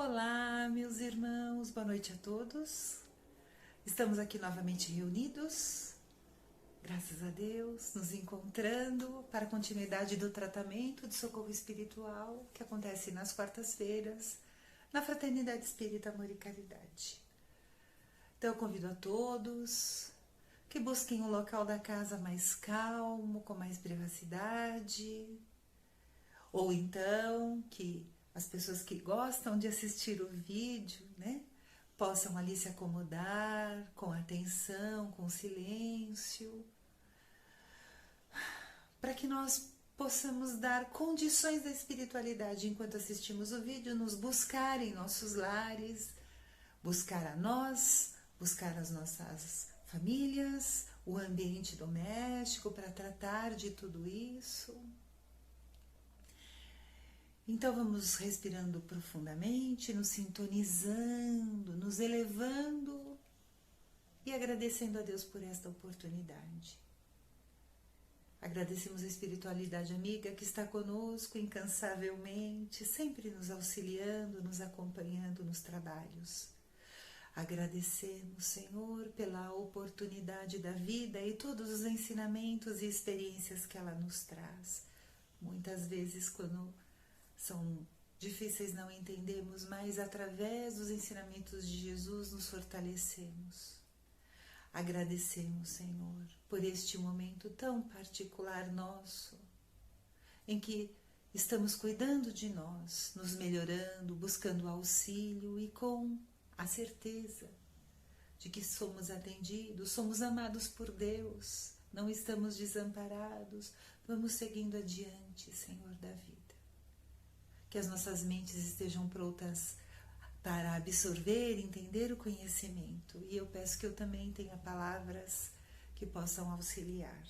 Olá, meus irmãos, boa noite a todos. Estamos aqui novamente reunidos, graças a Deus, nos encontrando para a continuidade do tratamento de socorro espiritual que acontece nas quartas-feiras, na Fraternidade Espírita Amor e Caridade. Então eu convido a todos que busquem um local da casa mais calmo, com mais privacidade, ou então que as pessoas que gostam de assistir o vídeo, né, possam ali se acomodar com atenção, com silêncio, para que nós possamos dar condições da espiritualidade enquanto assistimos o vídeo, nos buscar em nossos lares, buscar a nós, buscar as nossas famílias, o ambiente doméstico para tratar de tudo isso. Então vamos respirando profundamente, nos sintonizando, nos elevando e agradecendo a Deus por esta oportunidade. Agradecemos a espiritualidade amiga que está conosco incansavelmente, sempre nos auxiliando, nos acompanhando nos trabalhos. Agradecemos, Senhor, pela oportunidade da vida e todos os ensinamentos e experiências que ela nos traz. Muitas vezes, quando são difíceis, não entendemos, mas através dos ensinamentos de Jesus nos fortalecemos. Agradecemos, Senhor, por este momento tão particular nosso, em que estamos cuidando de nós, nos melhorando, buscando auxílio e com a certeza de que somos atendidos, somos amados por Deus, não estamos desamparados, vamos seguindo adiante, Senhor da vida. Que as nossas mentes estejam prontas para absorver, entender o conhecimento. E eu peço que eu também tenha palavras que possam auxiliar.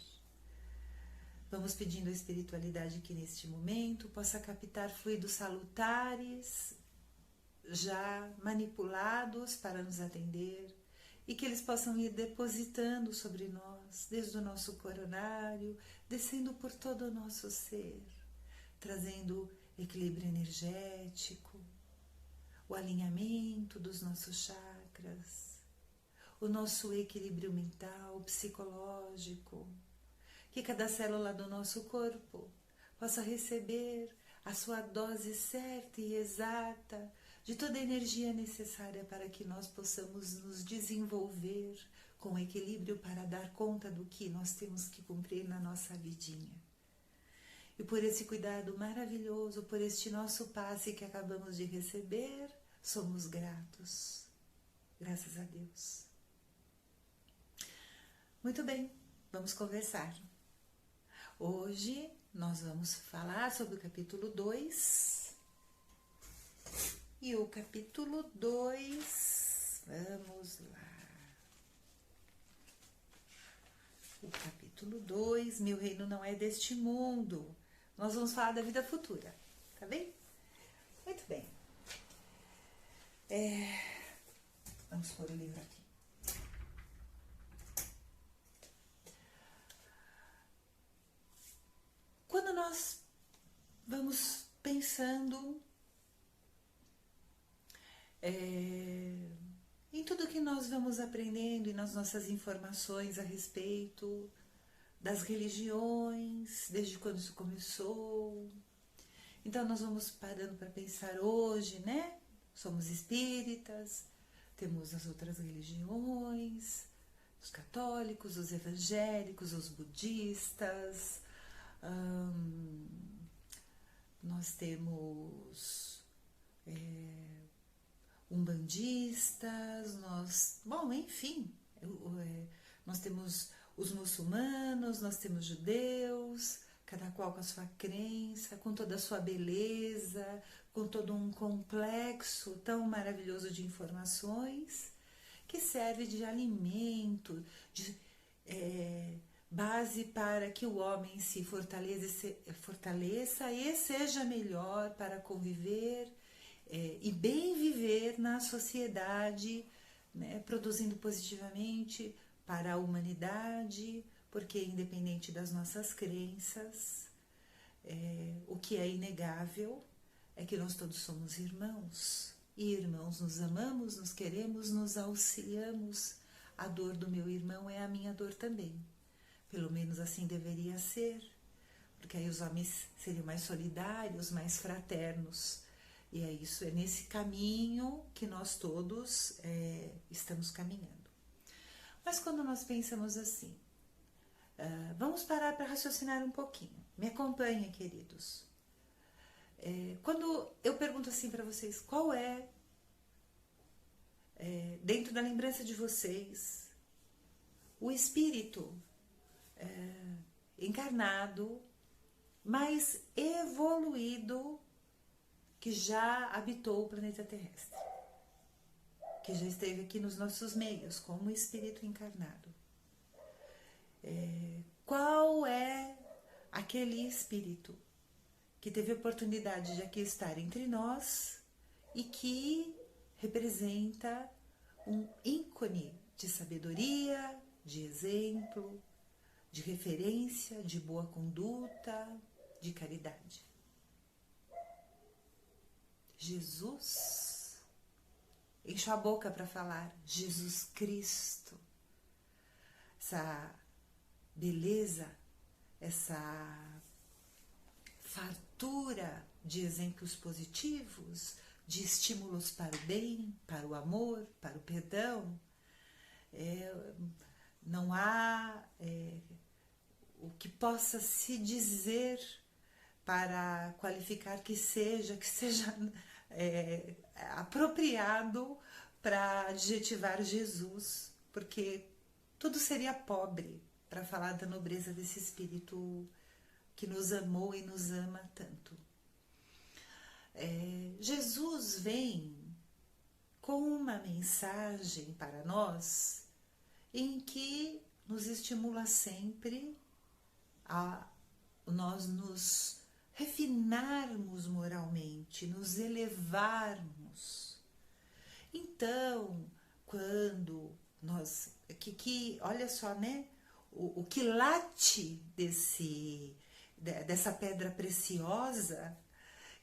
Vamos pedindo a espiritualidade que neste momento possa captar fluidos salutares, já manipulados para nos atender, e que eles possam ir depositando sobre nós, desde o nosso coronário, descendo por todo o nosso ser, trazendo equilíbrio energético, o alinhamento dos nossos chakras, o nosso equilíbrio mental, psicológico, que cada célula do nosso corpo possa receber a sua dose certa e exata de toda a energia necessária para que nós possamos nos desenvolver com equilíbrio para dar conta do que nós temos que cumprir na nossa vidinha. E por esse cuidado maravilhoso, por este nosso passe que acabamos de receber, somos gratos. Graças a Deus. Muito bem, vamos conversar. Hoje nós vamos falar sobre o capítulo 2. E o capítulo 2, vamos lá. O capítulo 2, meu reino não é deste mundo. Nós vamos falar da vida futura, tá bem? Muito bem. Vamos pôr o livro aqui. Quando nós vamos pensando em tudo que nós vamos aprendendo e nas nossas informações a respeito das religiões, desde quando isso começou. Então nós vamos parando para pensar hoje, né? Somos espíritas, temos as outras religiões, os católicos, os evangélicos, os budistas, nós temos umbandistas, enfim, nós temos os muçulmanos, nós temos judeus, cada qual com a sua crença, com toda a sua beleza, com todo um complexo tão maravilhoso de informações, que serve de alimento, de base para que o homem se fortaleça e seja melhor para conviver e bem viver na sociedade, né, produzindo positivamente para a humanidade, porque independente das nossas crenças, o que é inegável é que nós todos somos irmãos. E irmãos, nos amamos, nos queremos, nos auxiliamos. A dor do meu irmão é a minha dor também. Pelo menos assim deveria ser, porque aí os homens seriam mais solidários, mais fraternos. E é isso, é nesse caminho que nós todos estamos caminhando. Mas quando nós pensamos assim, vamos parar para raciocinar um pouquinho. Me acompanhem, queridos. Quando eu pergunto assim para vocês, qual dentro da lembrança de vocês, o espírito encarnado, mais evoluído que já habitou o planeta terrestre, que já esteve aqui nos nossos meios como espírito encarnado. Qual é aquele espírito que teve a oportunidade de aqui estar entre nós e que representa um ícone de sabedoria, de exemplo, de referência, de boa conduta, de caridade? Jesus. Encho a boca para falar Jesus Cristo. Essa beleza, essa fartura de exemplos positivos, de estímulos para o bem, para o amor, para o perdão. Não há o que possa se dizer para qualificar que seja apropriado para adjetivar Jesus, porque tudo seria pobre para falar da nobreza desse Espírito que nos amou e nos ama tanto. Jesus vem com uma mensagem para nós em que nos estimula sempre a nós nos refinarmos moralmente, nos elevarmos. Então, quando nós... olha só, né? O que late dessa pedra preciosa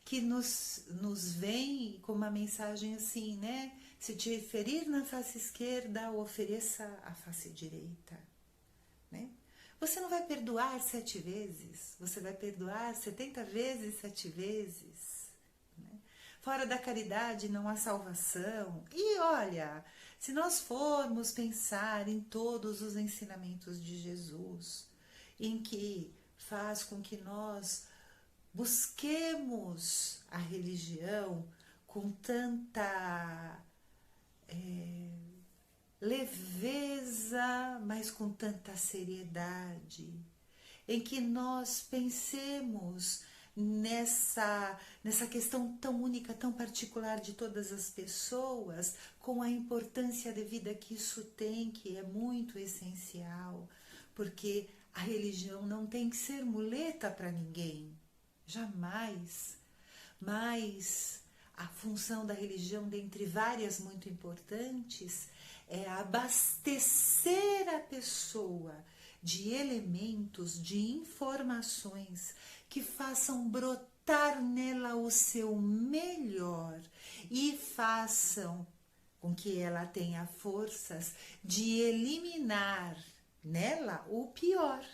que nos vem com uma mensagem assim, né? Se te ferir na face esquerda, ofereça a face direita, né? Você não vai perdoar 7 vezes, você vai perdoar 70 vezes 7 vezes. Né? Fora da caridade não há salvação. E olha, se nós formos pensar em todos os ensinamentos de Jesus, em que faz com que nós busquemos a religião com tanta leveza, mas com tanta seriedade, em que nós pensemos nessa questão tão única, tão particular de todas as pessoas, com a importância devida que isso tem, que é muito essencial, porque a religião não tem que ser muleta para ninguém, jamais, mas a função da religião, dentre várias muito importantes, é abastecer a pessoa de elementos, de informações que façam brotar nela o seu melhor e façam com que ela tenha forças de eliminar nela o pior.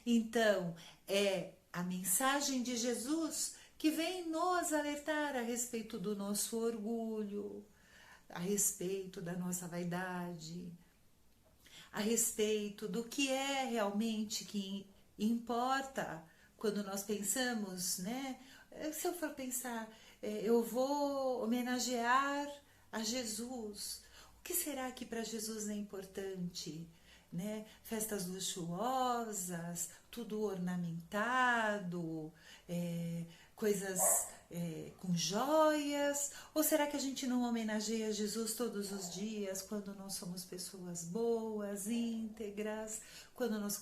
Então, é a mensagem de Jesus que vem nos alertar a respeito do nosso orgulho, a respeito da nossa vaidade, a respeito do que é realmente que importa quando nós pensamos, né? Se eu for pensar, eu vou homenagear a Jesus. O que será que para Jesus é importante? Né? Festas luxuosas, tudo ornamentado, coisas com joias? Ou será que a gente não homenageia Jesus todos os dias quando nós somos pessoas boas, íntegras, quando nós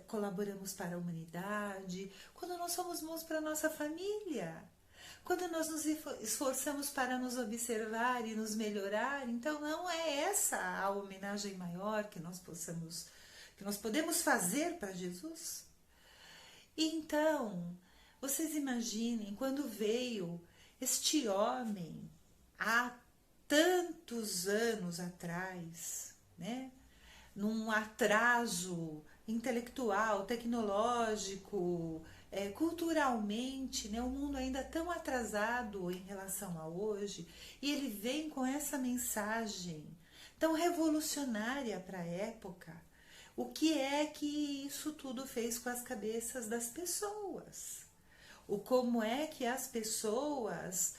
colaboramos para a humanidade, quando nós somos bons para a nossa família, quando nós nos esforçamos para nos observar e nos melhorar? Então não é essa a homenagem maior que nós podemos fazer para Jesus? Então, vocês imaginem quando veio este homem há tantos anos atrás, né? Num atraso intelectual, tecnológico, culturalmente, né? O mundo ainda tão atrasado em relação a hoje, e ele vem com essa mensagem tão revolucionária para a época. O que é que isso tudo fez com as cabeças das pessoas? O como é que as pessoas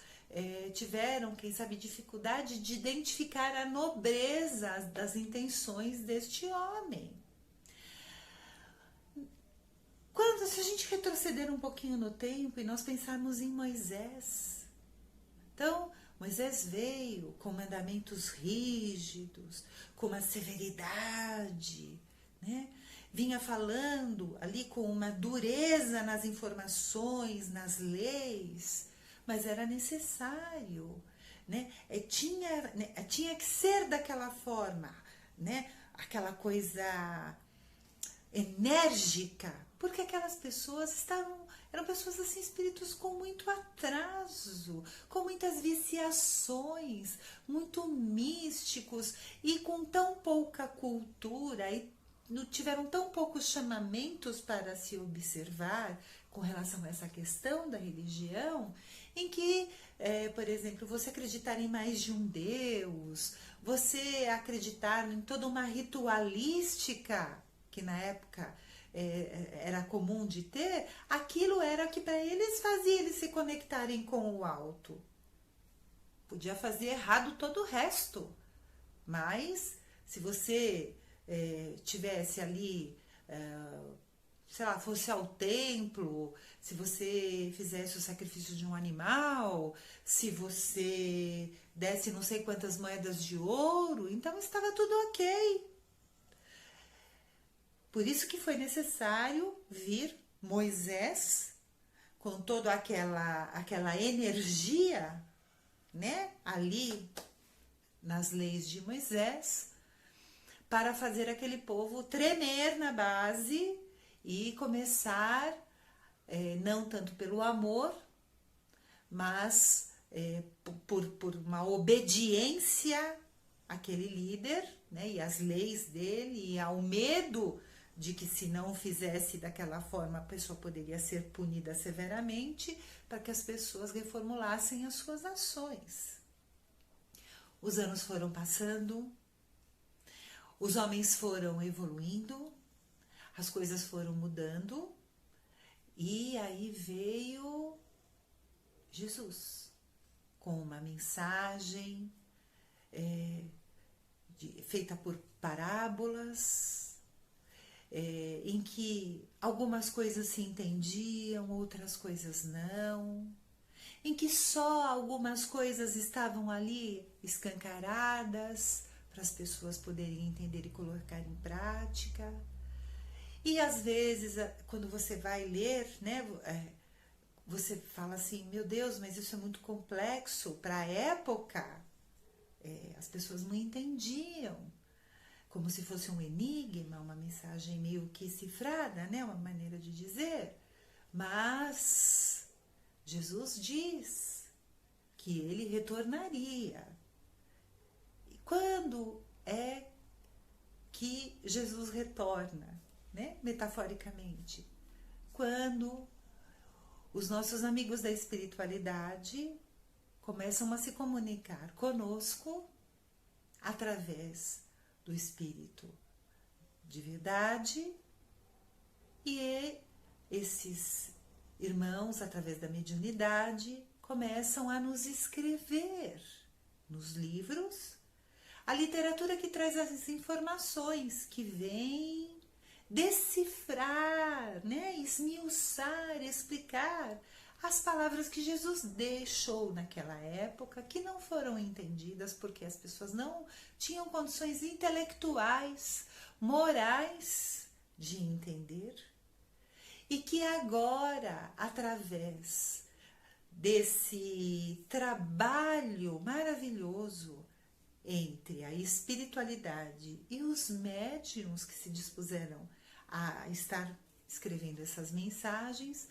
tiveram, quem sabe, dificuldade de identificar a nobreza das intenções deste homem. Se a gente retroceder um pouquinho no tempo e nós pensarmos em Moisés. Então, Moisés veio com mandamentos rígidos, com uma severidade, né? Vinha falando ali com uma dureza nas informações, nas leis, mas era necessário, né? Tinha que ser daquela forma, né? Aquela coisa enérgica, porque aquelas pessoas eram pessoas assim, espíritos com muito atraso, com muitas viciações, muito místicos e com tão pouca cultura e tiveram tão poucos chamamentos para se observar com relação a essa questão da religião, em que, por exemplo, você acreditar em mais de um Deus, você acreditar em toda uma ritualística que na época era comum de ter, aquilo era que para eles fazia eles se conectarem com o alto. Podia fazer errado todo o resto, mas se você tivesse ali, sei lá, fosse ao templo, se você fizesse o sacrifício de um animal, se você desse não sei quantas moedas de ouro, então estava tudo ok. Por isso que foi necessário vir Moisés com toda aquela energia, né, ali nas leis de Moisés, para fazer aquele povo tremer na base e começar, não tanto pelo amor, mas por uma obediência àquele líder, né, e às leis dele, e ao medo de que se não fizesse daquela forma a pessoa poderia ser punida severamente, para que as pessoas reformulassem as suas ações. Os anos foram passando, os homens foram evoluindo, as coisas foram mudando, e aí veio Jesus com uma mensagem feita por parábolas, em que algumas coisas se entendiam, outras coisas não, em que só algumas coisas estavam ali escancaradas para as pessoas poderem entender e colocar em prática. E às vezes, quando você vai ler, né, você fala assim, meu Deus, mas isso é muito complexo para a época. As pessoas não entendiam, como se fosse um enigma, uma mensagem meio que cifrada, né? Uma maneira de dizer. Mas Jesus diz que ele retornaria. E quando é que Jesus retorna, né? Metaforicamente? Quando os nossos amigos da espiritualidade começam a se comunicar conosco através do Espírito de verdade, e esses irmãos, através da mediunidade, começam a nos escrever nos livros a literatura que traz as informações, que vem decifrar, né, esmiuçar, explicar as palavras que Jesus deixou naquela época, que não foram entendidas porque as pessoas não tinham condições intelectuais, morais de entender, e que agora, através desse trabalho maravilhoso entre a espiritualidade e os médiuns que se dispuseram a estar escrevendo essas mensagens,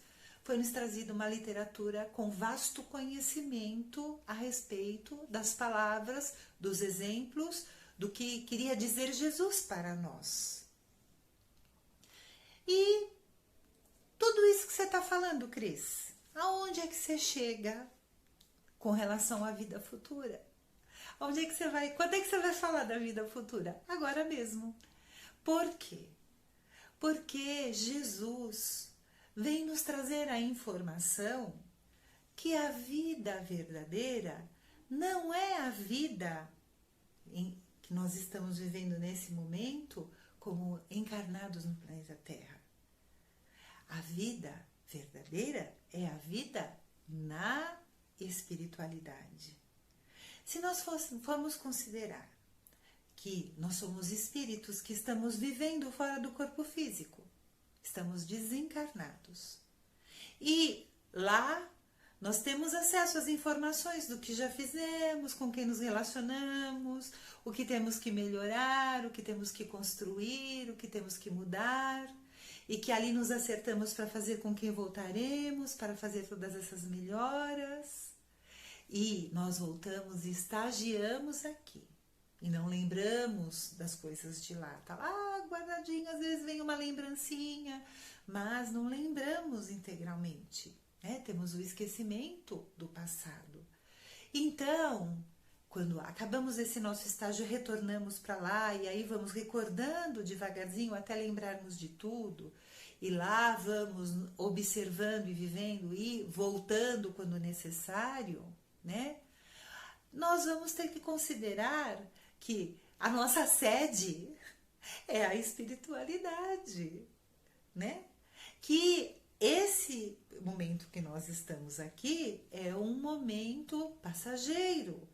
foi-nos trazida uma literatura com vasto conhecimento a respeito das palavras, dos exemplos, do que queria dizer Jesus para nós. E tudo isso que você está falando, Cris, aonde é que você chega com relação à vida futura? Onde é que você vai? Quando é que você vai falar da vida futura? Agora mesmo. Por quê? Porque Jesus vem nos trazer a informação que a vida verdadeira não é a vida que nós estamos vivendo nesse momento como encarnados no planeta Terra. A vida verdadeira é a vida na espiritualidade. Se nós formos considerar que nós somos espíritos que estamos vivendo fora do corpo físico, estamos desencarnados, e lá nós temos acesso às informações do que já fizemos, com quem nos relacionamos, o que temos que melhorar, o que temos que construir, o que temos que mudar, e que ali nos acertamos para fazer com quem voltaremos, para fazer todas essas melhoras. E nós voltamos e estagiamos aqui. E não lembramos das coisas de lá. Tá lá guardadinho, às vezes vem uma lembrancinha, mas não lembramos integralmente, né? Temos o esquecimento do passado. Então, quando acabamos esse nosso estágio, retornamos para lá e aí vamos recordando devagarzinho até lembrarmos de tudo. E lá vamos observando e vivendo e voltando quando necessário, né? Nós vamos ter que considerar que a nossa sede é a espiritualidade, né? Que esse momento que nós estamos aqui é um momento passageiro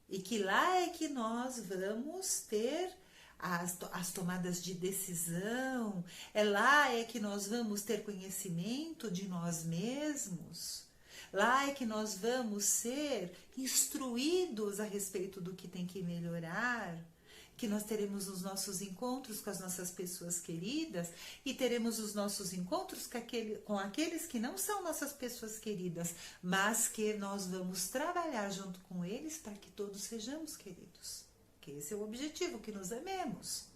e que lá é que nós vamos ter as tomadas de decisão, é lá é que nós vamos ter conhecimento de nós mesmos. Lá é que nós vamos ser instruídos a respeito do que tem que melhorar, que nós teremos os nossos encontros com as nossas pessoas queridas e teremos os nossos encontros com aqueles que não são nossas pessoas queridas, mas que nós vamos trabalhar junto com eles para que todos sejamos queridos. Que esse é o objetivo, que nos amemos.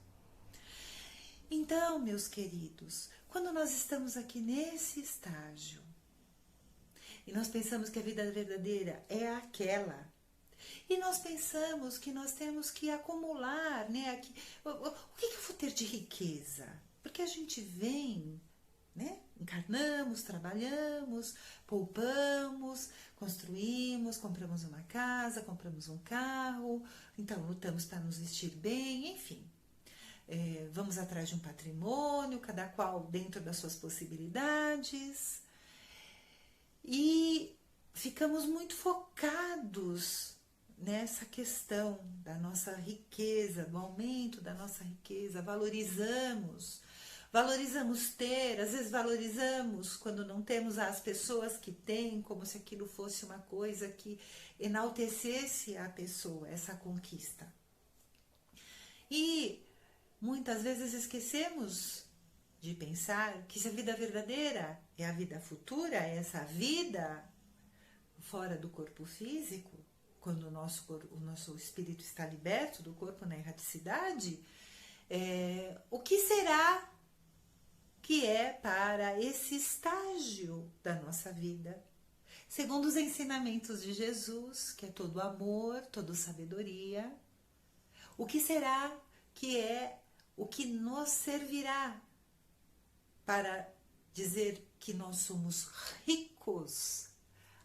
Então, meus queridos, quando nós estamos aqui nesse estágio, e nós pensamos que a vida verdadeira é aquela. E nós pensamos que nós temos que acumular, né? O que eu vou ter de riqueza? Porque a gente vem, né? Encarnamos, trabalhamos, poupamos, construímos, compramos uma casa, compramos um carro, então lutamos para nos vestir bem, enfim. Vamos atrás de um patrimônio, cada qual dentro das suas possibilidades. E ficamos muito focados nessa questão da nossa riqueza, do aumento da nossa riqueza, valorizamos ter, às vezes valorizamos quando não temos as pessoas que têm, como se aquilo fosse uma coisa que enaltecesse a pessoa, essa conquista. E muitas vezes esquecemos de pensar que se a vida verdadeira é a vida futura, é essa vida fora do corpo físico, quando o nosso espírito está liberto do corpo na erraticidade, o que será que é para esse estágio da nossa vida? Segundo os ensinamentos de Jesus, que é todo amor, toda sabedoria, o que será que é o que nos servirá para dizer que nós somos ricos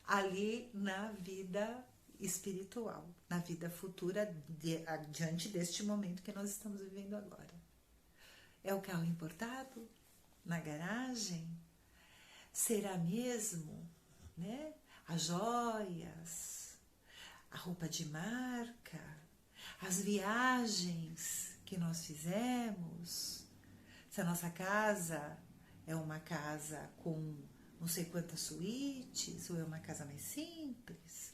ali na vida espiritual, na vida futura, diante deste momento que nós estamos vivendo agora? É o carro importado na garagem? Será mesmo, né? As joias, a roupa de marca, as viagens que nós fizemos? Se a nossa casa é uma casa com não sei quantas suítes, ou é uma casa mais simples?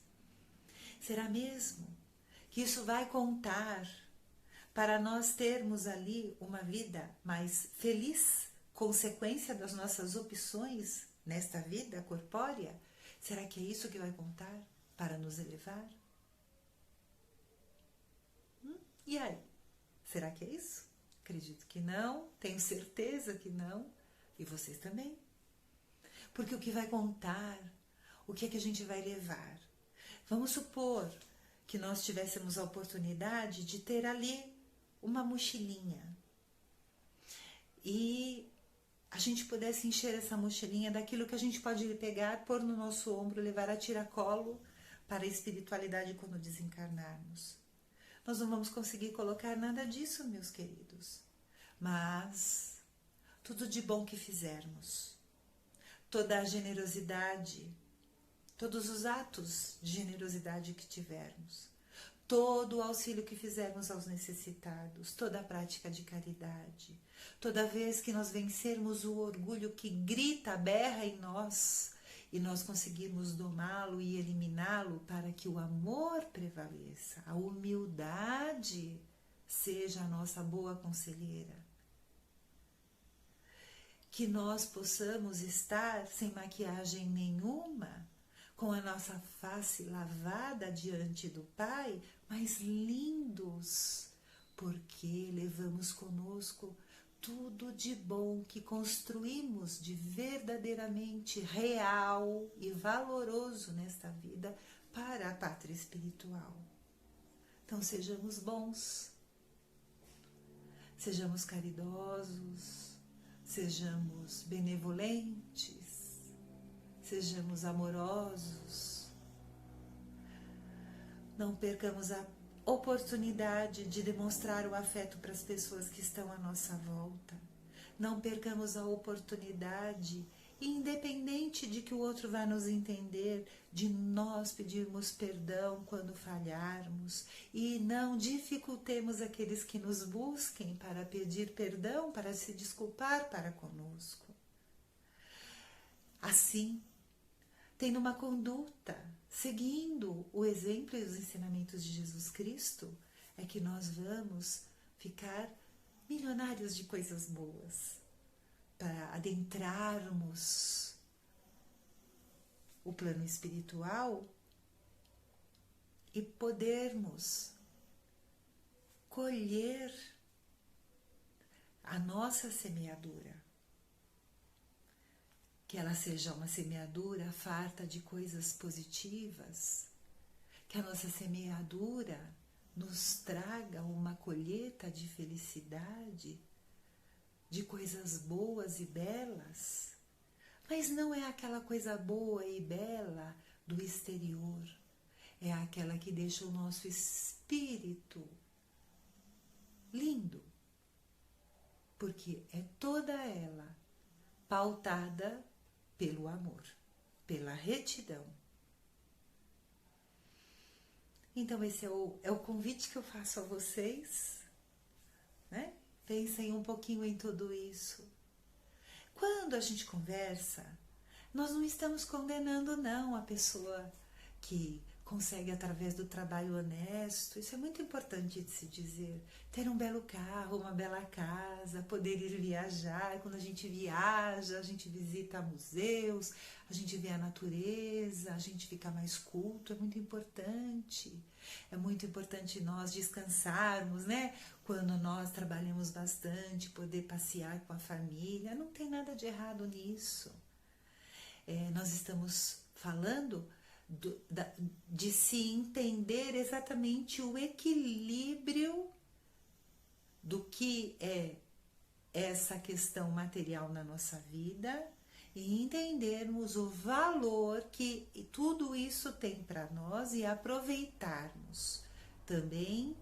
Será mesmo que isso vai contar para nós termos ali uma vida mais feliz, consequência das nossas opções nesta vida corpórea? Será que é isso que vai contar para nos elevar? E aí? Será que é isso? Acredito que não, tenho certeza que não, e vocês também. Porque o que vai contar, o que é que a gente vai levar? Vamos supor que nós tivéssemos a oportunidade de ter ali uma mochilinha e a gente pudesse encher essa mochilinha daquilo que a gente pode pegar, pôr no nosso ombro, levar a tiracolo para a espiritualidade quando desencarnarmos. Nós não vamos conseguir colocar nada disso, meus queridos, mas tudo de bom que fizermos, toda a generosidade, todos os atos de generosidade que tivermos, todo o auxílio que fizermos aos necessitados, toda a prática de caridade, toda vez que nós vencermos o orgulho que grita, berra em nós, e nós conseguirmos domá-lo e eliminá-lo para que o amor prevaleça, a humildade seja a nossa boa conselheira. Que nós possamos estar sem maquiagem nenhuma, com a nossa face lavada diante do Pai, mas lindos, porque levamos conosco tudo de bom que construímos de verdadeiramente real e valoroso nesta vida para a pátria espiritual. Então sejamos bons, sejamos caridosos, sejamos benevolentes, sejamos amorosos. Não percamos a oportunidade de demonstrar o afeto para as pessoas que estão à nossa volta. Não percamos a oportunidade, independente de que o outro vá nos entender, de nós pedirmos perdão quando falharmos e não dificultemos aqueles que nos busquem para pedir perdão, para se desculpar para conosco. Assim, tendo uma conduta, seguindo o exemplo e os ensinamentos de Jesus Cristo, é que nós vamos ficar milionários de coisas boas, para adentrarmos o plano espiritual e podermos colher a nossa semeadura. Que ela seja uma semeadura farta de coisas positivas, que a nossa semeadura nos traga uma colheita de felicidade, de coisas boas e belas, mas não é aquela coisa boa e bela do exterior, é aquela que deixa o nosso espírito lindo, porque é toda ela pautada pelo amor, pela retidão. Então esse é o convite que eu faço a vocês, né? Pensem um pouquinho em tudo isso. Quando a gente conversa, nós não estamos condenando não a pessoa que consegue através do trabalho honesto. Isso é muito importante de se dizer. Ter um belo carro, uma bela casa, poder ir viajar. Quando a gente viaja, a gente visita museus, a gente vê a natureza, a gente fica mais culto. É muito importante. É muito importante nós descansarmos, né? Quando nós trabalhamos bastante, poder passear com a família. Não tem nada de errado nisso. Nós estamos falando de se entender exatamente o equilíbrio do que é essa questão material na nossa vida e entendermos o valor que tudo isso tem para nós e aproveitarmos também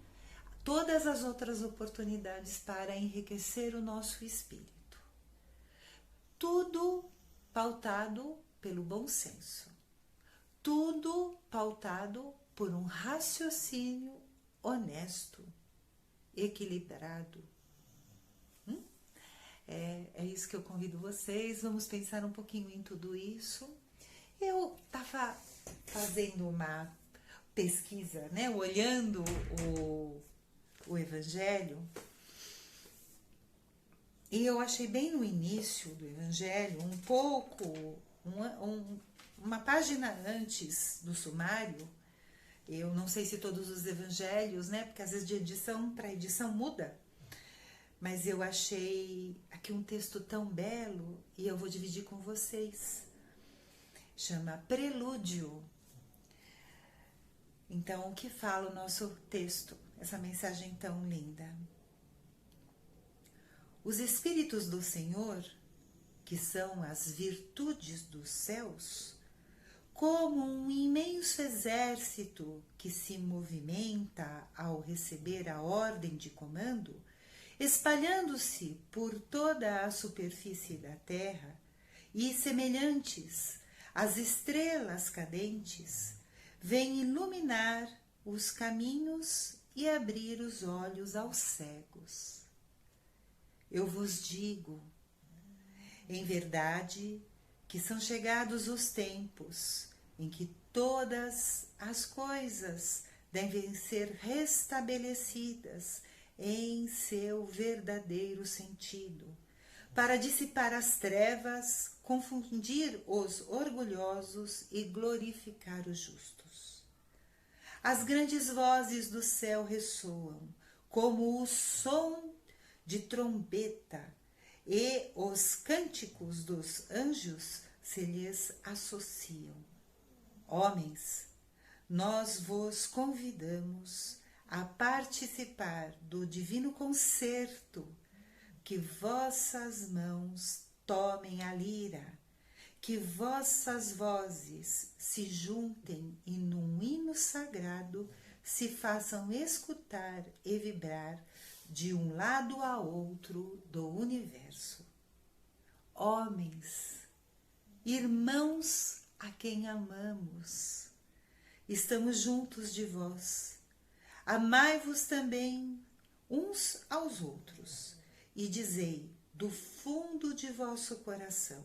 todas as outras oportunidades para enriquecer o nosso espírito. Tudo pautado pelo bom senso. Tudo pautado por um raciocínio honesto, equilibrado. É isso que eu convido vocês. Vamos pensar um pouquinho em tudo isso. Eu estava fazendo uma pesquisa, né, olhando o Evangelho, e eu achei bem no início do Evangelho um pouco uma página antes do sumário. Eu não sei se todos os evangelhos, né? Porque às vezes de edição para edição muda. Mas eu achei aqui um texto tão belo e eu vou dividir com vocês. Chama Prelúdio. Então, o que fala o nosso texto? Essa mensagem tão linda. Os Espíritos do Senhor, que são as virtudes dos céus, como um imenso exército que se movimenta ao receber a ordem de comando, espalhando-se por toda a superfície da terra e semelhantes às estrelas cadentes, vêm iluminar os caminhos e abrir os olhos aos cegos. Eu vos digo, em verdade, que são chegados os tempos em que todas as coisas devem ser restabelecidas em seu verdadeiro sentido, para dissipar as trevas, confundir os orgulhosos e glorificar os justos. As grandes vozes do céu ressoam, como o som de trombeta, e os cânticos dos anjos se lhes associam. Homens, nós vos convidamos a participar do divino concerto, que vossas mãos tomem a lira, que vossas vozes se juntem e num hino sagrado se façam escutar e vibrar de um lado a outro do universo. Homens, irmãos a quem amamos, estamos juntos de vós. Amai-vos também uns aos outros e dizei do fundo de vosso coração,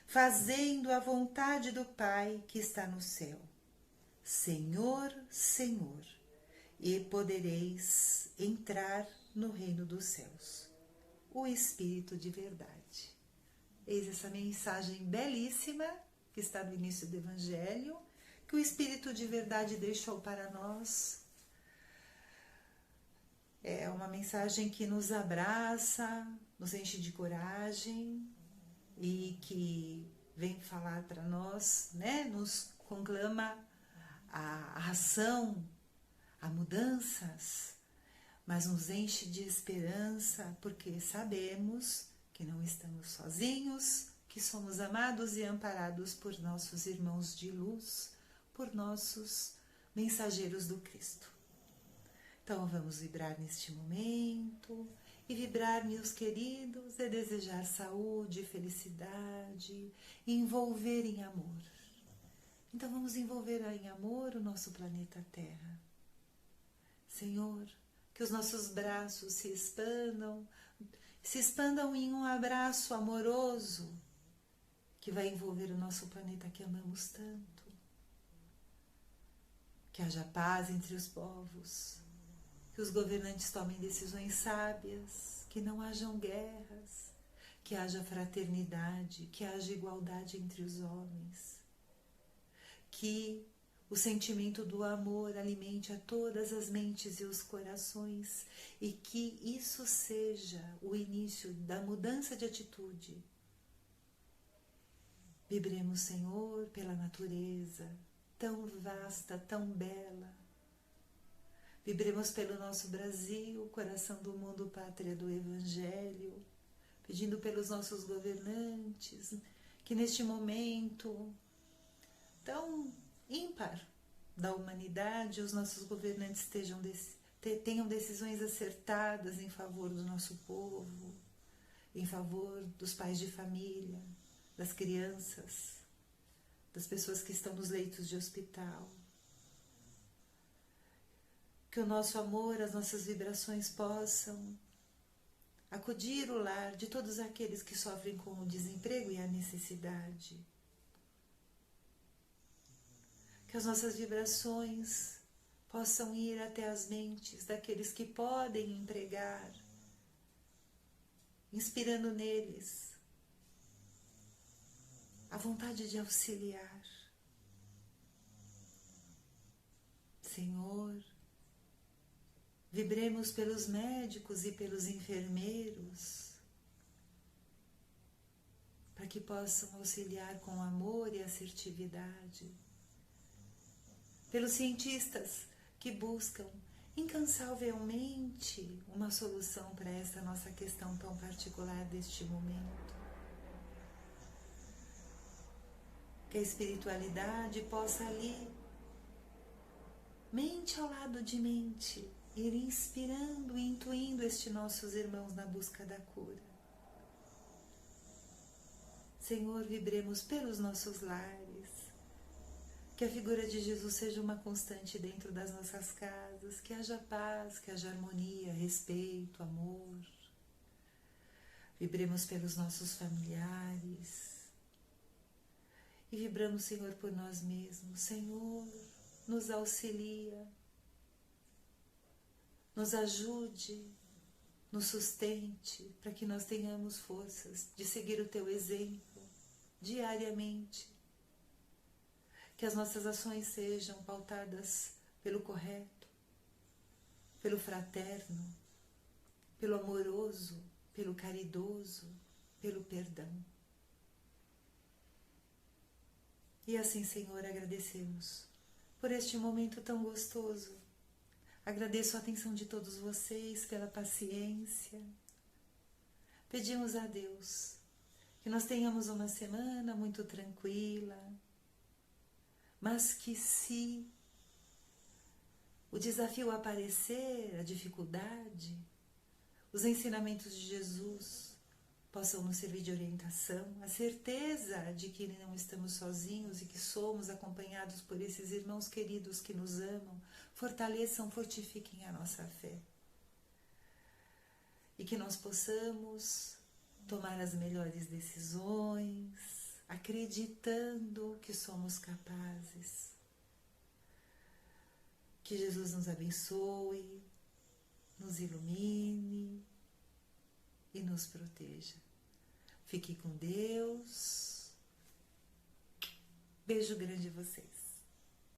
fazendo a vontade do Pai que está no céu: Senhor, Senhor, e podereis entrar no reino dos céus. O Espírito de verdade. Eis essa mensagem belíssima que está no início do Evangelho, que o Espírito de verdade deixou para nós. É uma mensagem que nos abraça, nos enche de coragem e que vem falar para nós, né? Nos conclama a ação, a mudanças, mas nos enche de esperança, porque sabemos que não estamos sozinhos, que somos amados e amparados por nossos irmãos de luz, por nossos mensageiros do Cristo. Então vamos vibrar neste momento e vibrar, meus queridos, é desejar saúde, felicidade, envolver em amor. Então vamos envolver em amor o nosso planeta Terra. Senhor, que os nossos braços se expandam em um abraço amoroso que vai envolver o nosso planeta que amamos tanto. Que haja paz entre os povos, que os governantes tomem decisões sábias, que não hajam guerras, que haja fraternidade, que haja igualdade entre os homens, que o sentimento do amor alimente a todas as mentes e os corações e que isso seja o início da mudança de atitude. Vibremos, Senhor, pela natureza tão vasta, tão bela. Vibremos pelo nosso Brasil, coração do mundo, pátria do Evangelho, pedindo pelos nossos governantes que neste momento tão ímpar da humanidade, os nossos governantes tenham decisões acertadas em favor do nosso povo, em favor dos pais de família, das crianças, das pessoas que estão nos leitos de hospital. Que o nosso amor, as nossas vibrações possam acudir o lar de todos aqueles que sofrem com o desemprego e a necessidade. Que as nossas vibrações possam ir até as mentes daqueles que podem empregar, inspirando neles a vontade de auxiliar. Senhor, vibremos pelos médicos e pelos enfermeiros, para que possam auxiliar com amor e assertividade. Pelos cientistas que buscam incansavelmente uma solução para essa nossa questão tão particular deste momento. Que a espiritualidade possa ali, mente ao lado de mente, ir inspirando e intuindo estes nossos irmãos na busca da cura. Senhor, vibremos pelos nossos lares, que a figura de Jesus seja uma constante dentro das nossas casas, que haja paz, que haja harmonia, respeito, amor. Vibremos pelos nossos familiares e vibramos, Senhor, por nós mesmos. Senhor, nos auxilia, nos ajude, nos sustente, para que nós tenhamos forças de seguir o Teu exemplo diariamente. Que as nossas ações sejam pautadas pelo correto, pelo fraterno, pelo amoroso, pelo caridoso, pelo perdão. E assim, Senhor, agradecemos por este momento tão gostoso. Agradeço a atenção de todos vocês, pela paciência. Pedimos a Deus que nós tenhamos uma semana muito tranquila, mas que se o desafio aparecer, a dificuldade, os ensinamentos de Jesus possam nos servir de orientação, a certeza de que não estamos sozinhos e que somos acompanhados por esses irmãos queridos que nos amam, fortaleçam, fortifiquem a nossa fé. E que nós possamos tomar as melhores decisões, acreditando que somos capazes. Que Jesus nos abençoe, nos ilumine e nos proteja. Fique com Deus. Beijo grande a vocês.